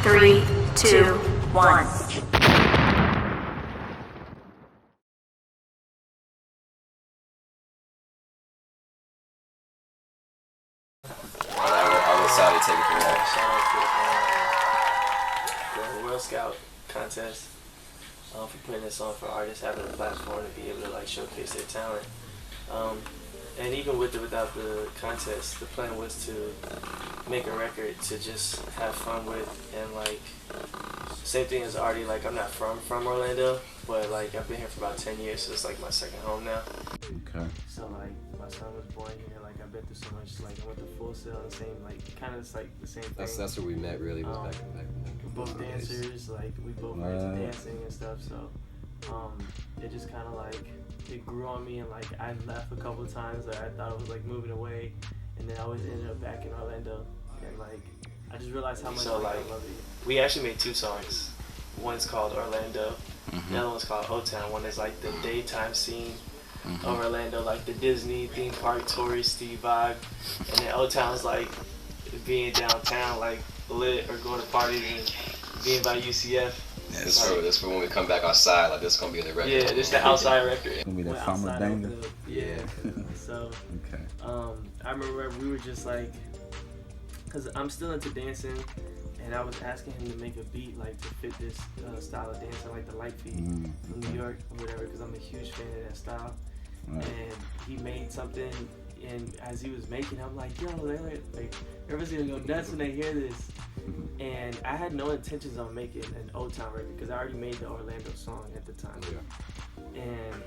3, 2, 1. I'll let SAVI take it from there. Shout out to the World Scout contest for putting this on, for artists having a platform to be able to like showcase their talent. And even with or without the contest, the plan was to make a record to just have fun with, and like same thing as ARTIE. Like I'm not from Orlando, but like I've been here for about 10 years, so it's like my second home now. Okay. So like my son was born here, like I've been through so much. Like I went to Full Sail, the same, like kind of like the same thing. That's where we met. Really was back then. We're both dancers, like we both were into dancing and stuff. So it just kind of like it grew on me, and like I left a couple of times. Like I thought I was like moving away, and then I always ended up back in Orlando, and like I just realized how much I love it. We actually made 2 songs. One's called Orlando, the other one's called O-Town. One is like the daytime scene of Orlando, like the Disney theme park touristy vibe, and then O-Town's like being downtown, like lit or going to parties and being by UCF. Yeah, this for when we come back outside. Like this is gonna be the record. Yeah, this the outside record. It's gonna be that summer banger. Yeah. So okay. I remember we were just like, cause I'm still into dancing, and I was asking him to make a beat like to fit this style of dancing, like the light feet from New York or whatever, because I'm a huge fan of that style. Right. And he made something, and as he was making it, I'm like, yo, like everyone's gonna go nuts when they hear this. And I had no intentions on making an Old Town record because I already made the Orlando song at the time. Yeah. And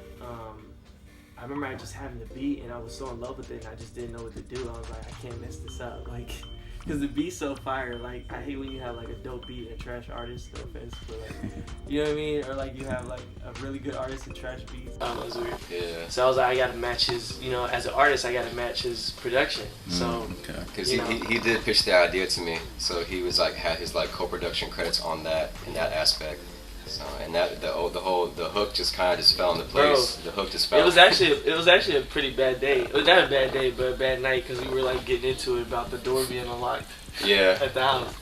I remember I just having the beat, and I was so in love with it, and I just didn't know what to do. I was like, I can't mess this up, like, because the beat's so fire. Like, I hate when you have like a dope beat and trash artist. No offense, but like, you know what I mean? Or like you have like a really good artist and trash beats. It was weird. Yeah. So I was like, I gotta match his, you know, as an artist, I gotta match his production. So, because he did pitch the idea to me, so he was like had his like co-production credits on that in that aspect. So and that the hook just kind of just fell into place. Bro, the hook just fell. It was actually a pretty bad day. It was not a bad day, but a bad night because we were like getting into it about the door being unlocked. Yeah. At the house.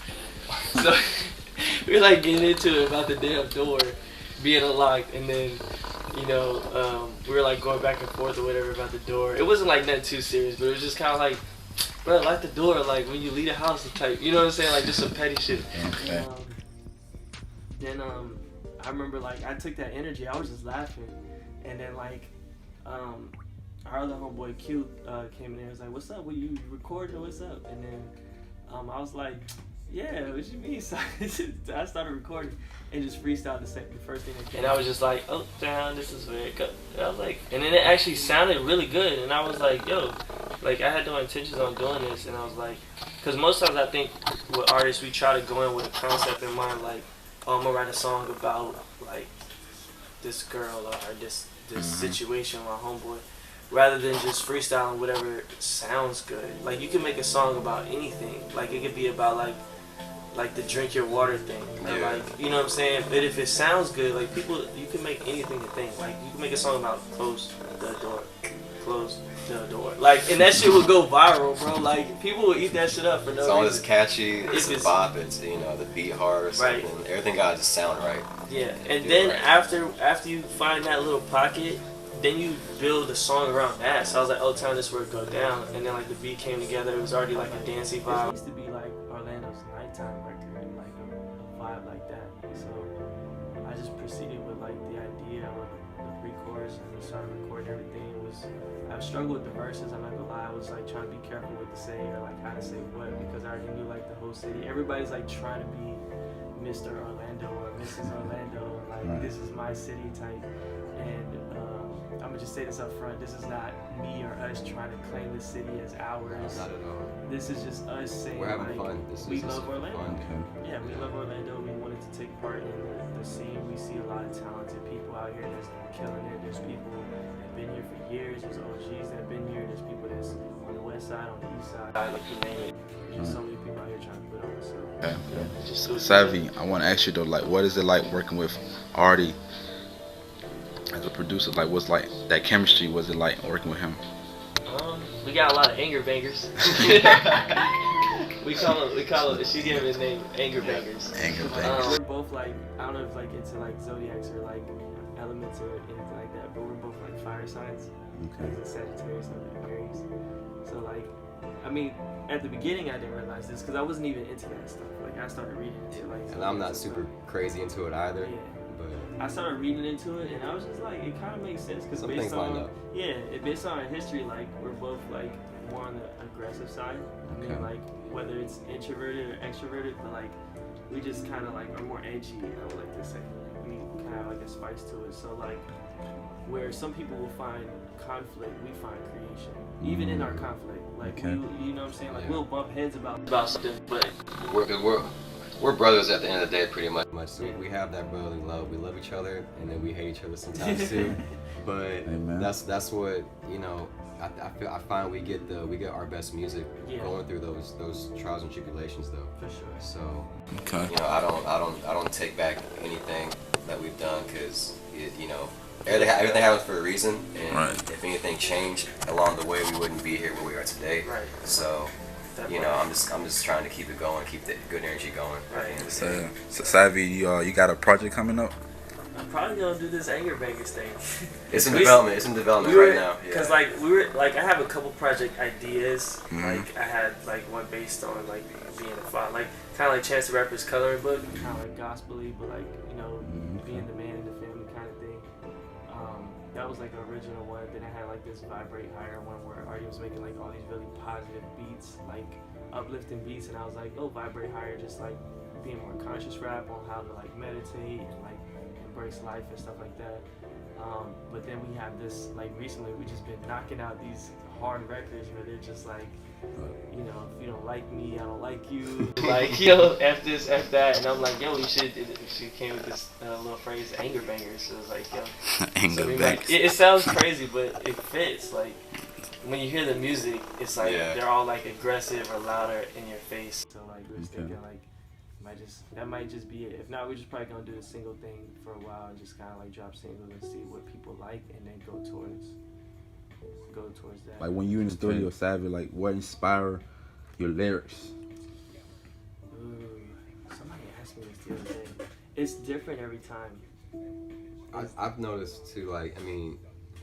So we were like getting into it about the damn door being unlocked, and then we were like going back and forth or whatever about the door. It wasn't like nothing too serious, but it was just kind of like, bro, lock the door, like when you leave the house, type. You know what I'm saying? Like just some petty shit. Okay. Then I remember like I took that energy, I was just laughing, and then like our other homeboy Q came in there and was like, what's up, what you recording or what's up? And then I was like, yeah, what you mean? So I started recording and just freestyled the first thing that came. And I was just like, oh, down, this is where it goes. And I was like, and then it actually sounded really good, and I was like, yo, like I had no intentions on doing this, and I was like, because most times I think with artists we try to go in with a concept in mind, like, oh, I'm gonna write a song about like this girl or this situation with my homeboy, rather than just freestyling whatever sounds good. Like you can make a song about anything. Like it could be about like the drink your water thing, or like, you know what I'm saying. But if it sounds good, like people, you can make anything a thing. Like you can make a song about close the door. Like, and that shit would go viral, bro. Like people would eat that shit up for no reason. As long as it's catchy, it's a bop, it's the beat hard or something. Right. Everything gotta just sound right. Yeah, and then after you find that little pocket, then you build a song around that. So I was like, oh, time this where it go down, and then like the beat came together. It was already like a dancey vibe. It used to be like Orlando's nighttime record, like a vibe like that. So I just proceeded with like the idea with the pre-chorus, and we started recording everything. I struggled with the verses, I'm not gonna lie. I was like trying to be careful what to say or like how to say what, because I already knew like the whole city. Everybody's like trying to be Mr. Orlando or Mrs. Orlando, like this is my city type. And I'm gonna just say this up front, this is not me or us trying to claim the city as ours. Not at all. This is just us saying we're having like, fun. We love Orlando. Fun. Yeah, we love Orlando. We wanted to take part in the scene. We see a lot of talented people out here that's killing it. There's people that have been here for years. There's OGs that have been here. There's people that's on the west side, on the east side. Like you name it. There's so many people out here trying to put on. So yeah, SAVI, I want to ask you though, like, what is it like working with ARTIE as a producer? Like, what's like that chemistry? Was it like working with him? We got a lot of anger bangers. We call it. She gave him his name, Anger Bangers. Anger Bangers. We're both like, I don't know if like into like zodiacs or like elements or anything like that, but we're both like fire signs. Okay. He's a Sagittarius and I'm Aries. So like, I mean, at the beginning I didn't realize this because I wasn't even into that stuff. Like I started reading into like. And I'm not super crazy into it either. Yeah. But I started reading into it, and I was just like, it kind of makes sense because some based things line on up. based on our history, like we're both like more on the aggressive side. I mean, Okay. like whether it's introverted or extroverted, but like we just kind of like are more edgy. I would like to say we kind of have like a spice to it. So like where some people will find conflict, we find creation. Even in our conflict, like Okay. you know what I'm saying? Like Yeah. we'll bump heads about something, but We're brothers at the end of the day, pretty much. So we have that brotherly love. We love each other, and then we hate each other sometimes too. But Amen. that's what I find we get our best music going through those trials and tribulations though. for sure. So Okay. I don't take back anything that we've done because everything happens for a reason, and Right. if anything changed along the way, we wouldn't be here where we are today. Right. So. I'm just trying to keep it going, keep the good energy going. At the end of the day. So Savvy, you got a project coming up? I'm probably gonna do this Anger Bangers thing. It's in development. It's in development right now. Cause Yeah. I have a couple project ideas. Mhm. Like I had like one based on like being a father, like kind of like Chance the Rapper's coloring book, kind of like gospel-y, but like being the man in the family kind of thing. That was like an original one. Then I had like this Vibrate Higher one where Artie was making like all these really positive beats, like uplifting beats, and I was like, oh, Vibrate Higher, just like being more conscious rap on how to like meditate and like embrace life and stuff like that. But then we have this, like recently we just been knocking out these hard records where they're just like, if you don't like me, I don't like you. Like, F this, F that. And I'm like, she came with this little phrase, Anger Bangers. So it was like, Anger so Bangers. it sounds crazy, but it fits. Like, when you hear the music, it's like they're all like aggressive or louder in your face. So like, we're just thinking like, that might just be it. If not, we're just probably gonna do a single thing for a while and just kind of like drop singles and see what people like, and then go towards that. Like when you in the studio, Savvy, like what inspire your lyrics? Ooh, somebody asked me this the other day. It's different every time. I've noticed too. Like, I mean,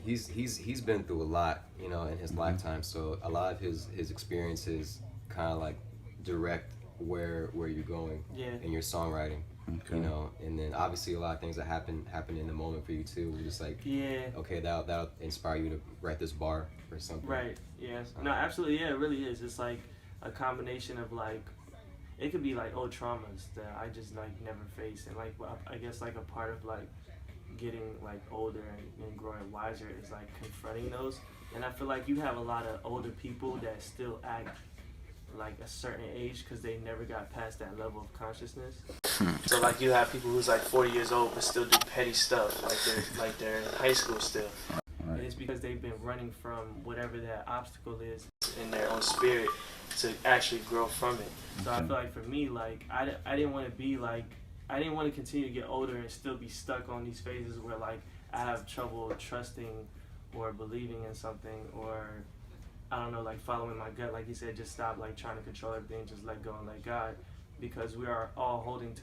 he's been through a lot, in his lifetime. So a lot of his experiences kind of like direct where you're going in your songwriting. Okay. And then obviously a lot of things that happen in the moment for you too. We're just like, okay, that'll inspire you to write this bar or something. Right. Yes. No, absolutely. Yeah, it really is. It's like a combination of like, it could be like old traumas that I just like never faced, and like I guess like a part of like getting like older and growing wiser is like confronting those. And I feel like you have a lot of older people that still act like a certain age because they never got past that level of consciousness. So like you have people who's like 40 years old but still do petty stuff like they're in high school still. Right. And it's because they've been running from whatever that obstacle is in their own spirit to actually grow from it. So I feel like for me, like I didn't want to be like, I didn't want to continue to get older and still be stuck on these phases where like I have trouble trusting or believing in something, or I don't know, like following my gut, like you said, just stop like trying to control everything, just let go and let God, because we are all holding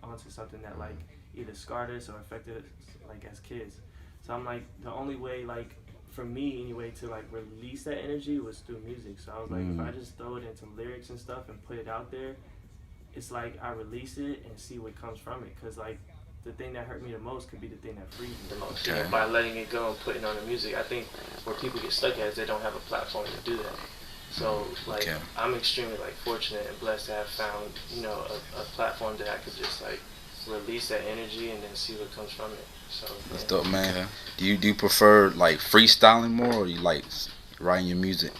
onto something that like either scarred us or affected us like as kids. So I'm like, the only way like for me anyway to like release that energy was through music. So I was like, if I just throw it into lyrics and stuff and put it out there, it's like I release it and see what comes from it, because like the thing that hurt me the most could be the thing that freed me the most. Okay. By letting it go and putting on the music, I think where people get stuck at is they don't have a platform to do that. So like I'm extremely like fortunate and blessed to have found a platform that I could just like release that energy and then see what comes from it. So That's dope, man. Do you prefer like freestyling more, or you like writing your music?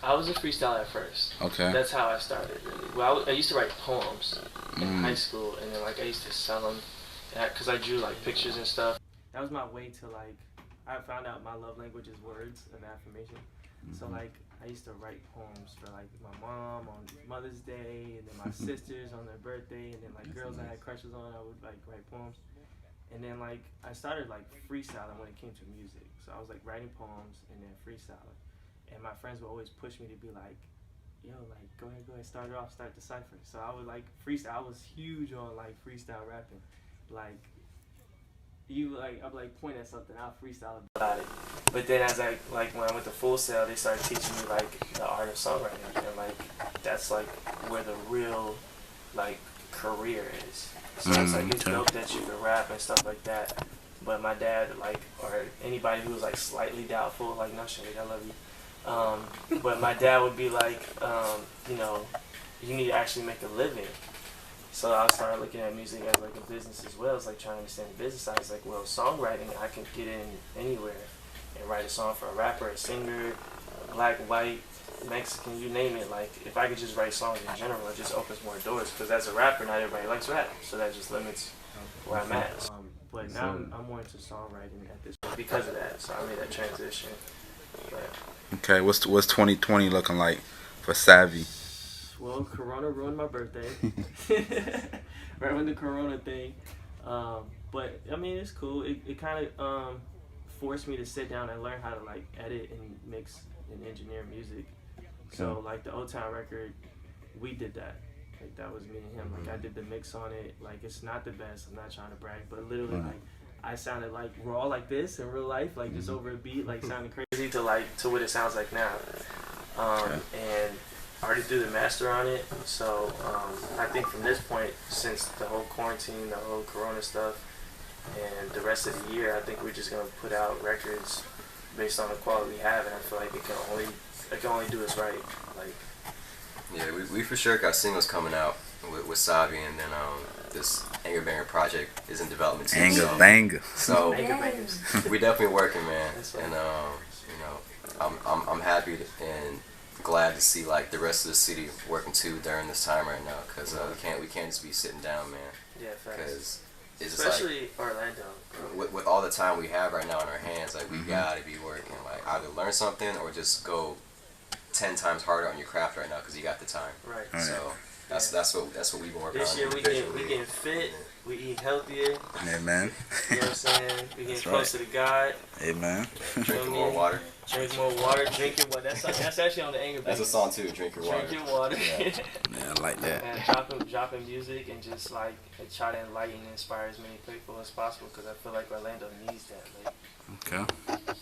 I was a freestyler at first. Okay. That's how I started really. Well, I used to write poems in high school, and then like I used to sell them because I drew like pictures and stuff. That was my way to like, I found out my love language is words of affirmation. So like I used to write poems for like my mom on Mother's Day, and then my sisters on their birthday, and then like girls I had crushes on, I would like write poems. And then like I started like freestyling when it came to music. So I was like writing poems and then freestyling. And my friends would always push me to be like, yo, like go ahead, start the cipher. So I would like freestyle. I was huge on like freestyle rapping, like. You like I'm like point at something, I'll freestyle about it. But then as I like when I went to Full Sail, they started teaching me like the art of songwriting, and like that's like where the real like career is. So it's like it's dope that you can rap and stuff like that. But my dad like or anybody who was like slightly doubtful, like no shade, I love you. But my dad would be like, you know, you need to actually make a living. So I started looking at music as like a business as well. It's like trying to understand the business side. It's like, well, songwriting, I can get in anywhere and write a song for a rapper, a singer, black, white, Mexican, you name it. Like, if I could just write songs in general, it just opens more doors. Because as a rapper, not everybody likes rap. So that just limits where I'm at. But now I'm more into songwriting at this point because of that. So I made that transition. But, okay, what's 2020 looking like for SAVI? well, Corona ruined my birthday. Right when the Corona thing. But I mean, it's cool. It kind of forced me to sit down and learn how to like edit and mix and engineer music. So like the Old Town record, we did that. Like that was me and him. Like I did the mix on it. Like it's not the best. I'm not trying to brag, but literally like I sounded like raw like this in real life, like just over a beat, like sounding crazy to what it sounds like now. And I already do the master on it, so I think from this point, since the whole quarantine, the whole Corona stuff, and the rest of the year, I think we're just gonna put out records based on the quality we have, and I feel like it can only do us right. Like, yeah, we for sure got singles coming out with SAVI, and then this Anger Banger project is in development too. Anger Banger. So Anger Bangers. we definitely working, man, That's right. and you know, I'm happy and glad to see like the rest of the city working too during this time right now, because we can't just be sitting down, man. Yeah, facts. Because it's Especially just Orlando. with all the time we have right now in our hands, like we gotta be working, like either learn something or just go 10 times harder on your craft right now because you got the time. Right. So that's what we've been working This on. year we getting fit, we eat healthier. Amen. You know what I'm saying? We getting That's closer to God. Amen. Drinking more water. Drink more water, drink your water. That's actually on the Anger That's a Bangers. song too. Drink your water. Drink your water. Yeah. Yeah, I like that. And dropping music and just like try to enlighten and inspire as many people as possible, because I feel like Orlando needs that. Like, Okay.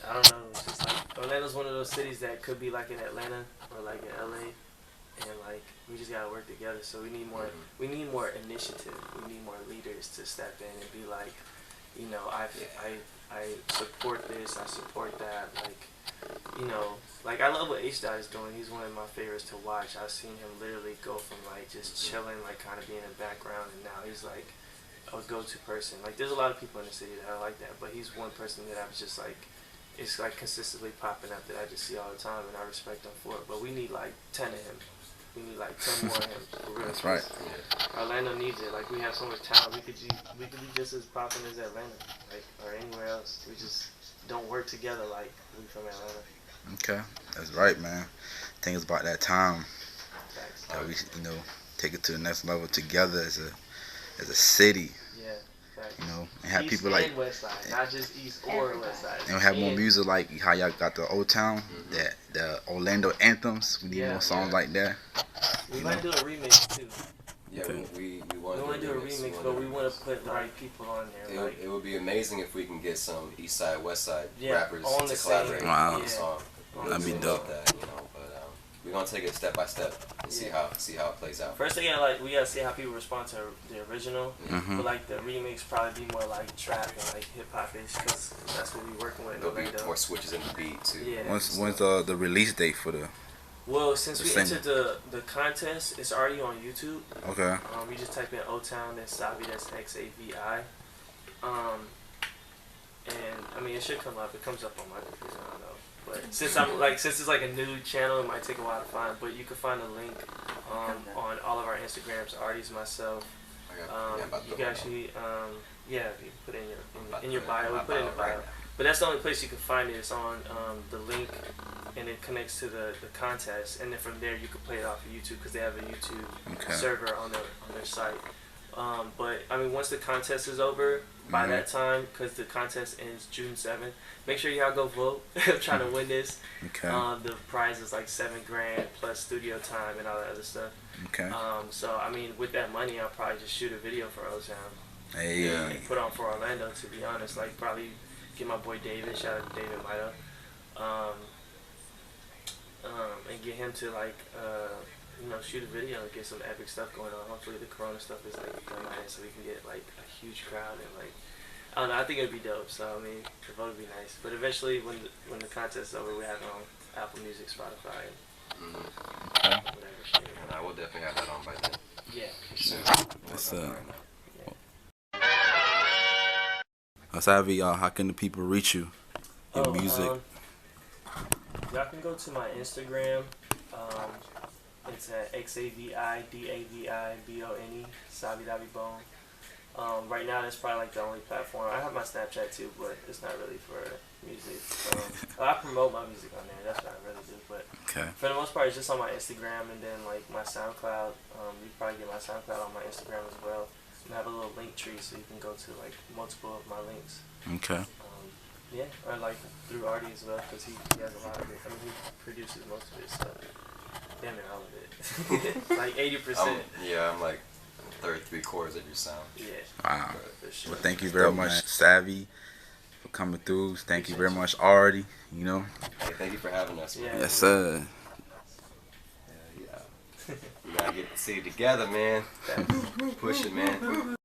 I don't know, it's just like Orlando's one of those cities that could be like in Atlanta or like in LA, and like we just gotta work together. So we need more. We need more initiative. We need more leaders to step in and be like, you know, I support this. I support that. Like, you know, like I love what H-Dot is doing. He's one of my favorites to watch. I've seen him literally go from like just chilling, like kind of being in the background, and now he's like a go-to person. Like there's a lot of people in the city that are like that, but he's one person that I was just like, it's like consistently popping up that I just see all the time, and I respect him for it. But we need like 10 of him. We need like 10 more of him. For real. That's right. Yeah. Orlando needs it. Like we have so much talent. We could be just as popping as Atlanta, like or anywhere else. We just don't work together like we from Atlanta. Okay. That's right, man. I think it's about that time Facts. that we, you know, take it to the next level together as a city. Yeah. Facts. You know, and have East people like, and West Side, not just East or West Side. and have more And- music like how y'all got the Old Town, that the Orlando anthems. We need Yeah, more songs yeah. like that. We You might know? do a remix too. Yeah, Okay. we We want want to do a remix, but we want to put the right people on there. Like, It would be amazing if we can get some East Side, West Side Yeah, rappers on to the collaborate same- Wow. on the song. That'd be We dope. love that, you know. But we're gonna take it step by step and see Yeah. how it plays out. first thing, we gotta see how people respond to the original. But like the remix probably be more like trap and like hip hop ish, because that's what we working with in There'll be Orlando. more switches in the beat too. Yeah. When's the release date for the? Well, since The we single. entered the contest, it's already on YouTube. Okay. You just type in O-Town, then SAVI, that's XAVI. And I mean, it should come up. It comes up on my computer, I don't know. But since it's like a new channel, it might take a while to find. But you can find a link on all of our Instagrams, Artie's, myself. You can actually, you put it in your bio. We put it in the bio. But that's the only place you can find it. It's on the link, and it connects to the contest. And then from there, you can play it off of YouTube, because they have a YouTube Okay. server on their site. But I mean, once the contest is over, by that time, because the contest ends June 7th. Make sure y'all go vote. I'm trying to win this. Okay. The prize is like $7,000 plus studio time and all that other stuff. Okay. So I mean, with that money, I'll probably just shoot a video for O-Town. Hey. And put on for Orlando, to be honest. Like, probably get my boy David, shout out to David Mito, and get him to, like, you know, shoot a video and get some epic stuff going on. Hopefully the Corona stuff is, like, going nice so we can get, like, a huge crowd and, like, I don't know, I think it'd be dope. So, I mean, the vote would be nice. But eventually, when the contest is over, we have it on Apple Music, Spotify, and whatever shit. And I will definitely have that on by then. Yeah. Soon. That's SAVI, how can the people reach you? Your music. Y'all can go to my Instagram. It's at XAVIDAVIBONE, Savi Davi Bone. Right now, that's probably like the only platform. I have my Snapchat too, but it's not really for music. I promote my music on there. That's what I really do. But for the most part, it's just on my Instagram and then like my SoundCloud. You can probably get my SoundCloud on my Instagram as well. And I have a little link tree so you can go to like multiple of my links. Okay. Yeah, or like through ARTIE as well, because he has a lot of it. I mean, he produces most of his stuff. Damn it, all of it. Like 80%. I'm like 3/4 of your sound. Yeah. Wow. For sure. Well, thank you very much, SAVI, for coming through. Thank you very much, ARTIE. You know. Hey, thank you for having us, man. Yeah. Yes, sir. We gotta get the city together, man. Push it, man.